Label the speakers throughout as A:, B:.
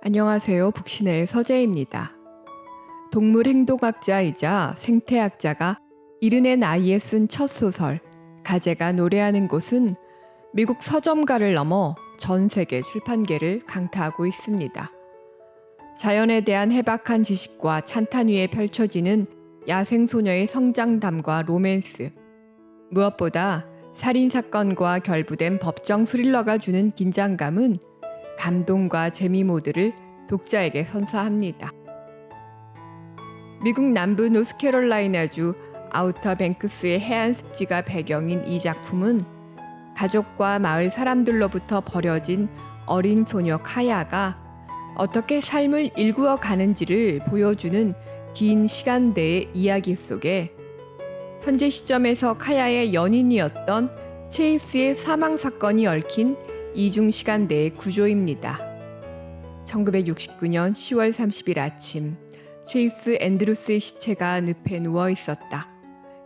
A: 안녕하세요. 북신의 서재입니다. 동물 행동학자이자 생태학자가 이른의 나이에 쓴 첫 소설 가재가 노래하는 곳은 미국 서점가를 넘어 전 세계 출판계를 강타하고 있습니다. 자연에 대한 해박한 지식과 찬탄 위에 펼쳐지는 야생소녀의 성장담과 로맨스, 무엇보다 살인사건과 결부된 법정 스릴러가 주는 긴장감은 감동과 재미 모두를 독자에게 선사합니다. 미국 남부 노스캐롤라이나주 아우터 뱅크스의 해안 습지가 배경인 이 작품은 가족과 마을 사람들로부터 버려진 어린 소녀 카야가 어떻게 삶을 일구어 가는지를 보여주는 긴 시간대의 이야기 속에 현재 시점에서 카야의 연인이었던 체이스의 사망 사건이 얽힌 이중 시간대의 구조입니다. 1969년 10월 30일 아침, 체이스 앤드루스의 시체가 늪에 누워 있었다.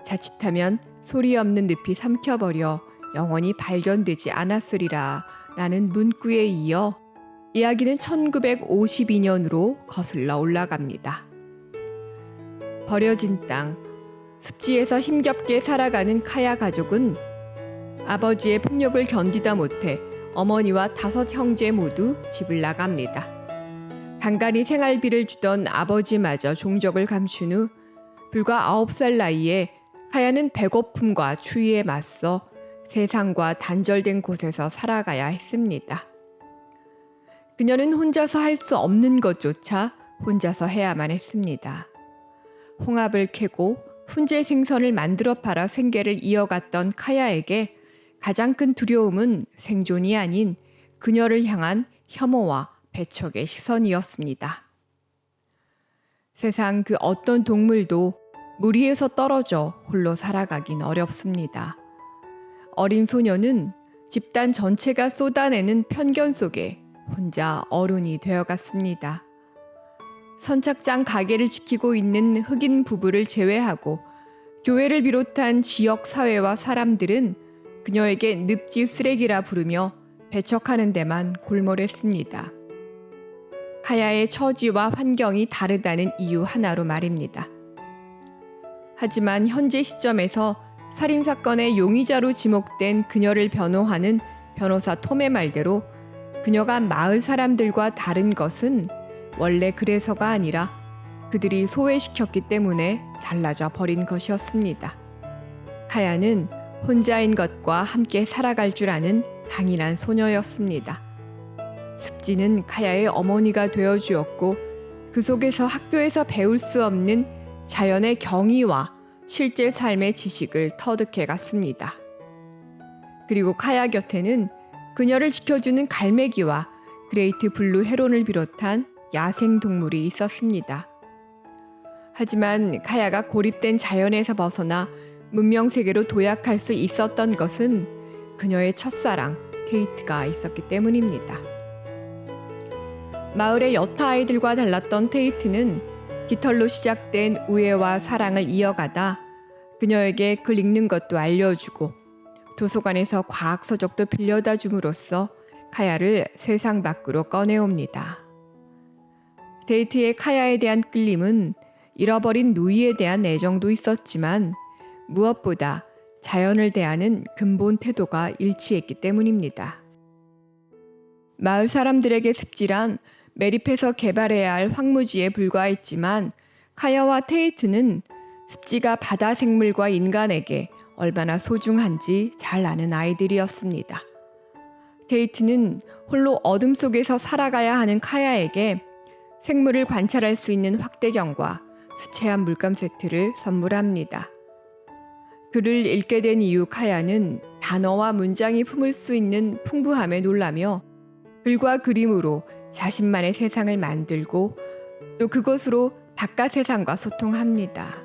A: 자칫하면 소리 없는 늪이 삼켜버려 영원히 발견되지 않았으리라 라는 문구에 이어 이야기는 1952년으로 거슬러 올라갑니다. 버려진 땅, 습지에서 힘겹게 살아가는 카야 가족은 아버지의 폭력을 견디다 못해 어머니와 5 형제 모두 집을 나갑니다. 간간히 생활비를 주던 아버지마저 종적을 감춘 후 불과 9살 나이에 카야는 배고픔과 추위에 맞서 세상과 단절된 곳에서 살아가야 했습니다. 그녀는 혼자서 할 수 없는 것조차 혼자서 해야만 했습니다. 홍합을 캐고 훈제 생선을 만들어 팔아 생계를 이어갔던 카야에게 가장 큰 두려움은 생존이 아닌 그녀를 향한 혐오와 배척의 시선이었습니다. 세상 그 어떤 동물도 물 위에서 떨어져 홀로 살아가긴 어렵습니다. 어린 소녀는 집단 전체가 쏟아내는 편견 속에 혼자 어른이 되어갔습니다. 선착장 가게를 지키고 있는 흑인 부부를 제외하고 교회를 비롯한 지역 사회와 사람들은 그녀에게 늪지 쓰레기라 부르며 배척하는 데만 골몰했습니다. 카야의 처지와 환경이 다르다는 이유 하나로 말입니다. 하지만 현재 시점에서 살인사건의 용의자로 지목된 그녀를 변호하는 변호사 톰의 말대로 그녀가 마을 사람들과 다른 것은 원래 그래서가 아니라 그들이 소외시켰기 때문에 달라져 버린 것이었습니다. 카야는 혼자인 것과 함께 살아갈 줄 아는 강인한 소녀였습니다. 습지는 카야의 어머니가 되어주었고 그 속에서 학교에서 배울 수 없는 자연의 경이와 실제 삶의 지식을 터득해 갔습니다. 그리고 카야 곁에는 그녀를 지켜주는 갈매기와 그레이트 블루 헤론을 비롯한 야생동물이 있었습니다. 하지만 카야가 고립된 자연에서 벗어나 문명세계로 도약할 수 있었던 것은 그녀의 첫사랑 테이트가 있었기 때문입니다. 마을의 여타 아이들과 달랐던 테이트는 깃털로 시작된 우애와 사랑을 이어가다 그녀에게 글 읽는 것도 알려주고 도서관에서 과학 서적도 빌려다 줌으로써 카야를 세상 밖으로 꺼내옵니다. 테이트의 카야에 대한 끌림은 잃어버린 누이에 대한 애정도 있었지만 무엇보다 자연을 대하는 근본 태도가 일치했기 때문입니다. 마을 사람들에게 습지란 매립해서 개발해야 할 황무지에 불과했지만 카야와 테이트는 습지가 바다 생물과 인간에게 얼마나 소중한지 잘 아는 아이들이었습니다. 테이트는 홀로 어둠 속에서 살아가야 하는 카야에게 생물을 관찰할 수 있는 확대경과 수채화 물감 세트를 선물합니다. 글을 읽게 된 이후 카야는 단어와 문장이 품을 수 있는 풍부함에 놀라며 글과 그림으로 자신만의 세상을 만들고 또 그것으로 바깥 세상과 소통합니다.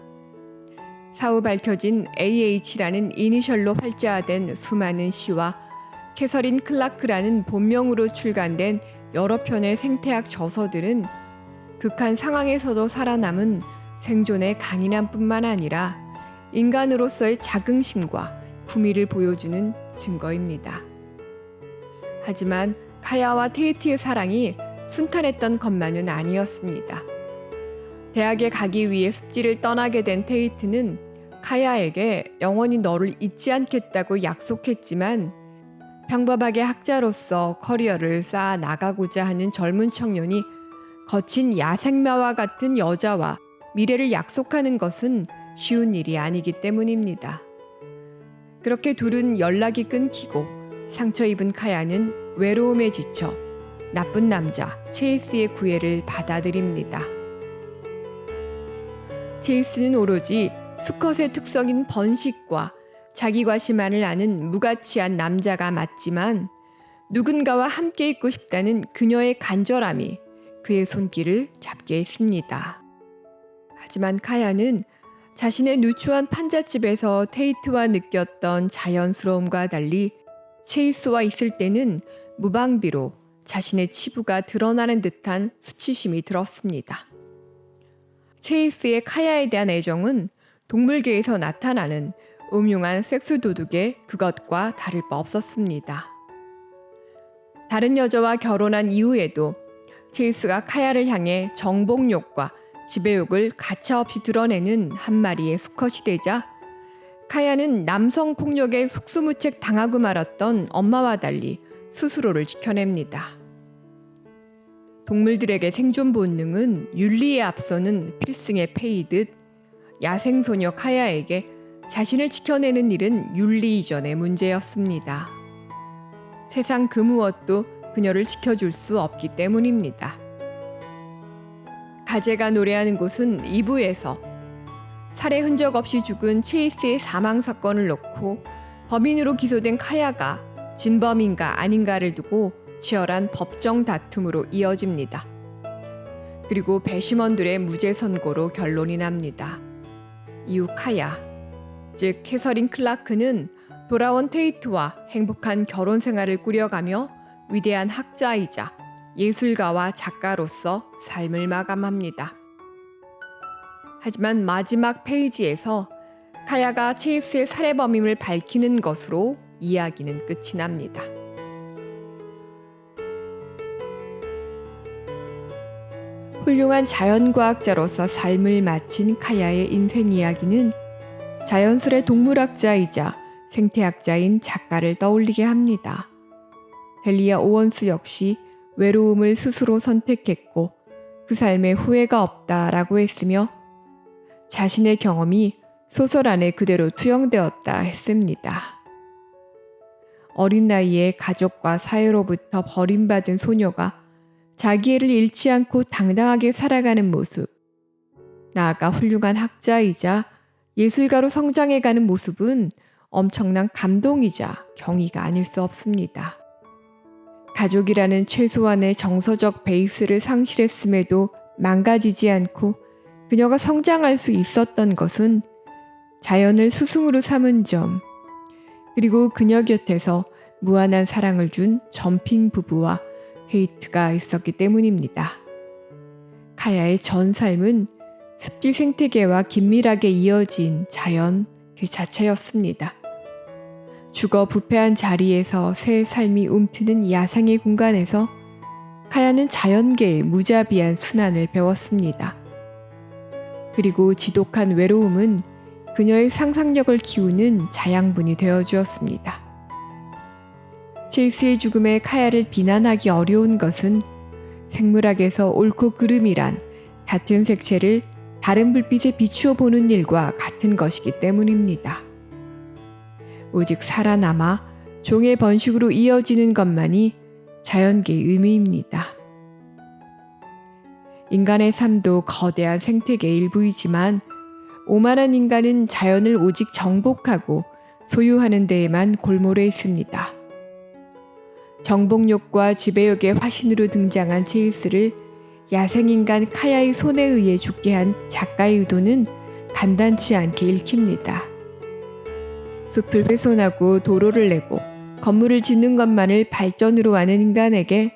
A: 사후 밝혀진 AH라는 이니셜로 활자화된 수많은 시와 캐서린 클라크라는 본명으로 출간된 여러 편의 생태학 저서들은 극한 상황에서도 살아남은 생존의 강인함 뿐만 아니라 인간으로서의 자긍심과 품위를 보여주는 증거입니다. 하지만 카야와 테이트의 사랑이 순탄했던 것만은 아니었습니다. 대학에 가기 위해 습지를 떠나게 된 테이트는 카야에게 영원히 너를 잊지 않겠다고 약속했지만 평범하게 학자로서 커리어를 쌓아 나가고자 하는 젊은 청년이 거친 야생마와 같은 여자와 미래를 약속하는 것은 쉬운 일이 아니기 때문입니다. 그렇게 둘은 연락이 끊기고 상처 입은 카야는 외로움에 지쳐 나쁜 남자 체이스의 구애를 받아들입니다. 체이스는 오로지 수컷의 특성인 번식과 자기과시만을 아는 무가치한 남자가 맞지만 누군가와 함께 있고 싶다는 그녀의 간절함이 그의 손길을 잡게 했습니다. 하지만 카야는 자신의 누추한 판잣집에서 테이트와 느꼈던 자연스러움과 달리 체이스와 있을 때는 무방비로 자신의 치부가 드러나는 듯한 수치심이 들었습니다. 체이스의 카야에 대한 애정은 동물계에서 나타나는 음흉한 섹스 도둑의 그것과 다를 바 없었습니다. 다른 여자와 결혼한 이후에도 체이스가 카야를 향해 정복욕과 지배욕을 가차없이 드러내는 한 마리의 수컷이 되자 카야는 남성 폭력에 속수무책 당하고 말았던 엄마와 달리 스스로를 지켜냅니다. 동물들에게 생존 본능은 윤리에 앞서는 필승의 패이듯 야생소녀 카야에게 자신을 지켜내는 일은 윤리 이전의 문제였습니다. 세상 그 무엇도 그녀를 지켜줄 수 없기 때문입니다. 가제가 노래하는 곳은 2부에서 살해 흔적 없이 죽은 체이스의 사망 사건을 놓고 범인으로 기소된 카야가 진범인가 아닌가를 두고 치열한 법정 다툼으로 이어집니다. 그리고 배심원들의 무죄 선고로 결론이 납니다. 이후 카야, 즉 캐서린 클라크는 돌아온 테이트와 행복한 결혼 생활을 꾸려가며 위대한 학자이자 예술가와 작가로서 삶을 마감합니다. 하지만 마지막 페이지에서 카야가 체이스의 살해범임을 밝히는 것으로 이야기는 끝이 납니다. 훌륭한 자연과학자로서 삶을 마친 카야의 인생 이야기는 자연스레 동물학자이자 생태학자인 작가를 떠올리게 합니다. 델리아 오원스 역시 외로움을 스스로 선택했고 그 삶에 후회가 없다라고 했으며 자신의 경험이 소설 안에 그대로 투영되었다 했습니다. 어린 나이에 가족과 사회로부터 버림받은 소녀가 자기애를 잃지 않고 당당하게 살아가는 모습, 나아가 훌륭한 학자이자 예술가로 성장해가는 모습은 엄청난 감동이자 경이가 아닐 수 없습니다. 가족이라는 최소한의 정서적 베이스를 상실했음에도 망가지지 않고 그녀가 성장할 수 있었던 것은 자연을 스승으로 삼은 점, 그리고 그녀 곁에서 무한한 사랑을 준 점핑 부부와 헤이트가 있었기 때문입니다. 카야의 전 삶은 습지 생태계와 긴밀하게 이어진 자연 그 자체였습니다. 죽어 부패한 자리에서 새 삶이 움트는 야생의 공간에서 카야는 자연계의 무자비한 순환을 배웠습니다. 그리고 지독한 외로움은 그녀의 상상력을 키우는 자양분이 되어주었습니다. 체이스의 죽음에 카야를 비난하기 어려운 것은 생물학에서 옳고 그름이란 같은 색채를 다른 불빛에 비추어 보는 일과 같은 것이기 때문입니다. 오직 살아남아 종의 번식으로 이어지는 것만이 자연계의 의미입니다. 인간의 삶도 거대한 생태계의 일부이지만 오만한 인간은 자연을 오직 정복하고 소유하는 데에만 골몰해 있습니다. 정복욕과 지배욕의 화신으로 등장한 체이스를 야생인간 카야의 손에 의해 죽게 한 작가의 의도는 간단치 않게 읽힙니다. 숲을 훼손하고 도로를 내고 건물을 짓는 것만을 발전으로 아는 인간에게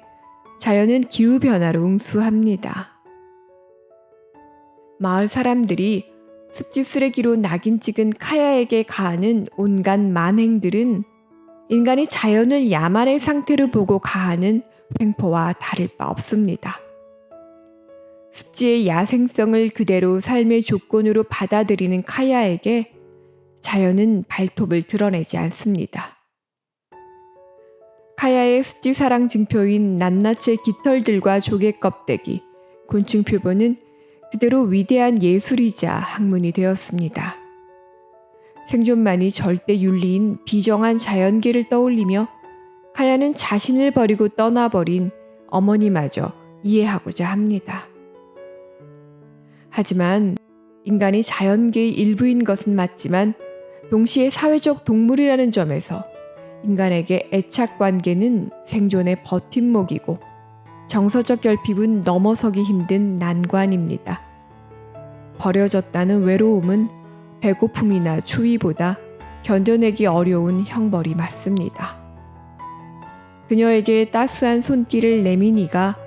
A: 자연은 기후변화로 응수합니다. 마을 사람들이 습지 쓰레기로 낙인 찍은 카야에게 가하는 온갖 만행들은 인간이 자연을 야만의 상태로 보고 가하는 횡포와 다를 바 없습니다. 습지의 야생성을 그대로 삶의 조건으로 받아들이는 카야에게 자연은 발톱을 드러내지 않습니다. 카야의 습지 사랑 증표인 낱낱의 깃털들과 조개 껍데기, 곤충 표본은 그대로 위대한 예술이자 학문이 되었습니다. 생존만이 절대 윤리인 비정한 자연계를 떠올리며 카야는 자신을 버리고 떠나버린 어머니마저 이해하고자 합니다. 하지만 인간이 자연계의 일부인 것은 맞지만 동시에 사회적 동물이라는 점에서 인간에게 애착관계는 생존의 버팀목이고 정서적 결핍은 넘어서기 힘든 난관입니다. 버려졌다는 외로움은 배고픔이나 추위보다 견뎌내기 어려운 형벌이 맞습니다. 그녀에게 따스한 손길을 내민 이가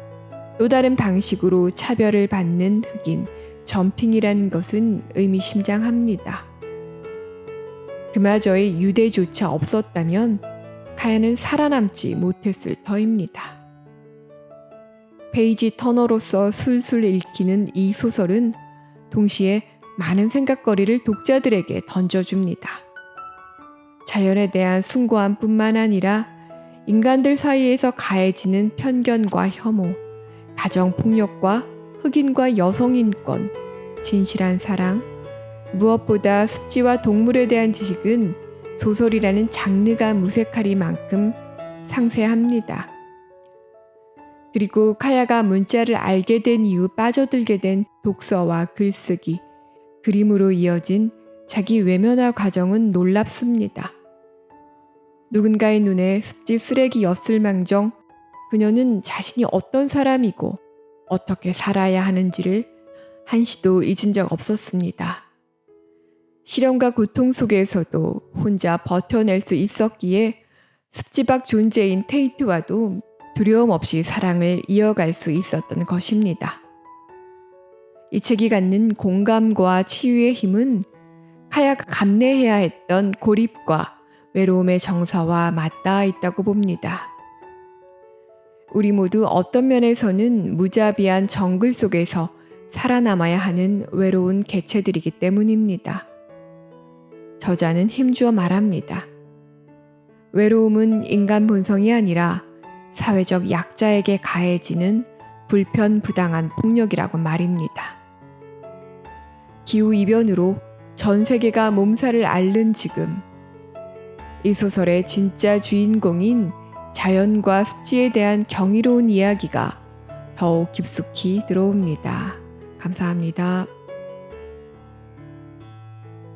A: 또 다른 방식으로 차별을 받는 흑인, 점핑이라는 것은 의미심장합니다. 그마저의 유대조차 없었다면 카야는 살아남지 못했을 터입니다. 페이지 터너로서 술술 읽히는 이 소설은 동시에 많은 생각거리를 독자들에게 던져줍니다. 자연에 대한 숭고함뿐만 아니라 인간들 사이에서 가해지는 편견과 혐오, 가정폭력과 흑인과 여성인권, 진실한 사랑, 무엇보다 습지와 동물에 대한 지식은 소설이라는 장르가 무색하리만큼 상세합니다. 그리고 카야가 문자를 알게 된 이후 빠져들게 된 독서와 글쓰기, 그림으로 이어진 자기 외면화 과정은 놀랍습니다. 누군가의 눈에 습지 쓰레기였을망정 그녀는 자신이 어떤 사람이고 어떻게 살아야 하는지를 한시도 잊은 적 없었습니다. 시련과 고통 속에서도 혼자 버텨낼 수 있었기에 습지박 존재인 테이트와도 두려움 없이 사랑을 이어갈 수 있었던 것입니다. 이 책이 갖는 공감과 치유의 힘은 카야가 감내해야 했던 고립과 외로움의 정서와 맞닿아 있다고 봅니다. 우리 모두 어떤 면에서는 무자비한 정글 속에서 살아남아야 하는 외로운 개체들이기 때문입니다. 저자는 힘주어 말합니다. 외로움은 인간 본성이 아니라 사회적 약자에게 가해지는 불편부당한 폭력이라고 말입니다. 기후이변으로 전 세계가 몸살을 앓는 지금, 이 소설의 진짜 주인공인 자연과 습지에 대한 경이로운 이야기가 더욱 깊숙이 들어옵니다. 감사합니다.